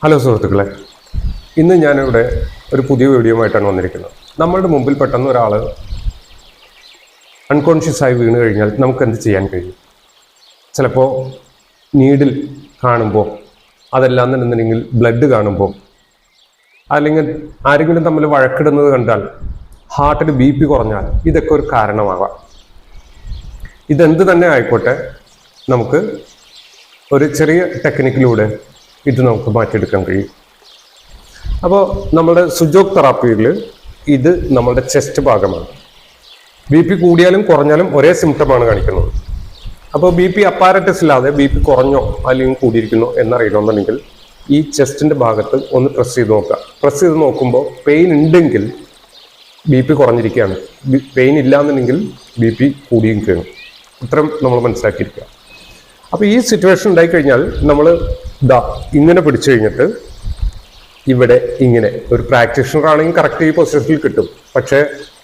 Hello സുഹൃത്തുക്കളെ, ഇന്ന് ഞാനിവിടെ ഒരു പുതിയ വീഡിയോയുമായിട്ടാണ് വന്നിരിക്കുന്നത്. നമ്മളുടെ മുമ്പിൽ പെട്ടെന്ന് ഒരാൾ അൺകോൺഷ്യസ് ആയി വീണ് കഴിഞ്ഞാൽ നമുക്ക് എന്ത് ചെയ്യാൻ കഴിയും? ചിലപ്പോൾ നീഡിൽ കാണുമ്പോൾ, അതല്ലാന്നുണ്ടെങ്കിൽ ബ്ലഡ് കാണുമ്പോൾ, അല്ലെങ്കിൽ ആരെങ്കിലും തമ്മിൽ വഴക്കിടുന്നത് കണ്ടാൽ, ഹാർട്ടിൽ BP കുറഞ്ഞാൽ, ഇതൊക്കെ ഒരു കാരണമാകാം. ഇതെന്ത് തന്നെ ആയിക്കോട്ടെ, നമുക്ക് ഒരു ചെറിയ ടെക്നിക്കിലൂടെ ഇത് നമുക്ക് മാറ്റിയെടുക്കാൻ കഴിയും. അപ്പോൾ നമ്മുടെ സുജോക് തെറാപ്പിയിൽ ഇത് നമ്മുടെ ചെസ്റ്റ് ഭാഗമാണ്. BP കൂടിയാലും കുറഞ്ഞാലും ഒരേ സിംറ്റമാണ് കാണിക്കുന്നത്. അപ്പോൾ BP അപ്പാരറ്റസ് ഇല്ലാതെ BP കുറഞ്ഞോ അല്ലെങ്കിൽ കൂടിയിരിക്കുന്നോ എന്നറിയണമെന്നുണ്ടെങ്കിൽ ഈ ചെസ്റ്റിൻ്റെ ഭാഗത്ത് ഒന്ന് പ്രസ് ചെയ്ത് നോക്കുക. പ്രസ് ചെയ്ത് നോക്കുമ്പോൾ പെയിൻ ഉണ്ടെങ്കിൽ BP കുറഞ്ഞിരിക്കുകയാണ്, പെയിൻ ഇല്ലാന്നുണ്ടെങ്കിൽ BP കൂടിയിരിക്കുകയാണ്. ഇത്രയും നമ്മൾ മനസ്സിലാക്കിയിരിക്കുക. അപ്പോൾ ഈ സിറ്റുവേഷൻ ഉണ്ടായിക്കഴിഞ്ഞാൽ നമ്മൾ ഇങ്ങനെ പിടിച്ചു കഴിഞ്ഞിട്ട് ഇവിടെ ഇങ്ങനെ, ഒരു പ്രാക്ടീഷണർ ആണെങ്കിൽ കറക്റ്റ് ഈ പൊസിഷനിൽ കിട്ടും, പക്ഷേ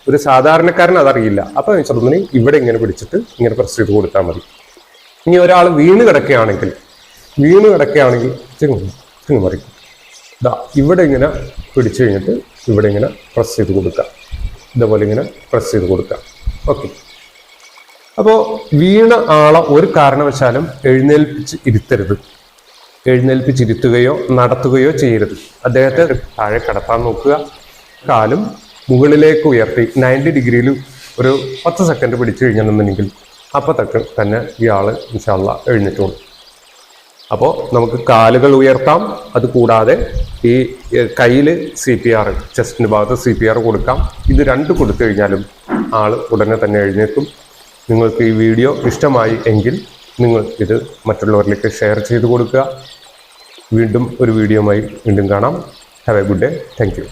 ഒരു സാധാരണക്കാരൻ അതറിയില്ല. അപ്പോൾ വെച്ചിട്ടുണ്ടെങ്കിൽ ഇവിടെ ഇങ്ങനെ പിടിച്ചിട്ട് ഇങ്ങനെ പ്രസ് ചെയ്ത് കൊടുത്താൽ മതി. ഇനി ഒരാൾ വീണ് കിടക്കുകയാണെങ്കിൽ മറി ഇവിടെ ഇങ്ങനെ പിടിച്ചു കഴിഞ്ഞിട്ട് ഇവിടെ ഇങ്ങനെ പ്രസ് ചെയ്ത് കൊടുക്കുക, ഇതേപോലെ ഇങ്ങനെ പ്രസ് ചെയ്ത് കൊടുക്കുക. ഓക്കെ. അപ്പോൾ വീണ ആളെ ഒരു കാരണവശാലും എഴുന്നേൽപ്പിച്ചിരുത്തുകയോ നടത്തുകയോ ചെയ്യരുത്. അദ്ദേഹത്തെ താഴെ കിടത്താൻ നോക്കുക. കാലും മുകളിലേക്ക് ഉയർത്തി 90 ഡിഗ്രിയിൽ ഒരു 10 സെക്കൻഡ് പിടിച്ചു കഴിഞ്ഞിട്ടുണ്ടെങ്കിൽ അപ്പോൾ തന്നെ ഇയാൾ ഇൻഷാ അല്ലാഹ് എഴുന്നേറ്റുള്ളൂ. അപ്പോൾ നമുക്ക് കാലുകൾ ഉയർത്താം. അതുകൂടാതെ ഈ കയ്യിൽ CPR, ചെസ്റ്റിൻ്റെ ഭാഗത്ത് CPR കൊടുക്കാം. ഇത് രണ്ടും കൊടുത്തു കഴിഞ്ഞാലും ആൾ ഉടനെ തന്നെ എഴുന്നേൽക്കും. നിങ്ങൾക്ക് ഈ വീഡിയോ ഇഷ്ടമായി എങ്കിൽ നിങ്ങൾ ഇത് മറ്റുള്ളവരിലേക്ക് ഷെയർ ചെയ്ത് കൊടുക്കുക. വീണ്ടും ഒരു വീഡിയോയുമായി വീണ്ടും കാണാം. Have A good day. Thank you.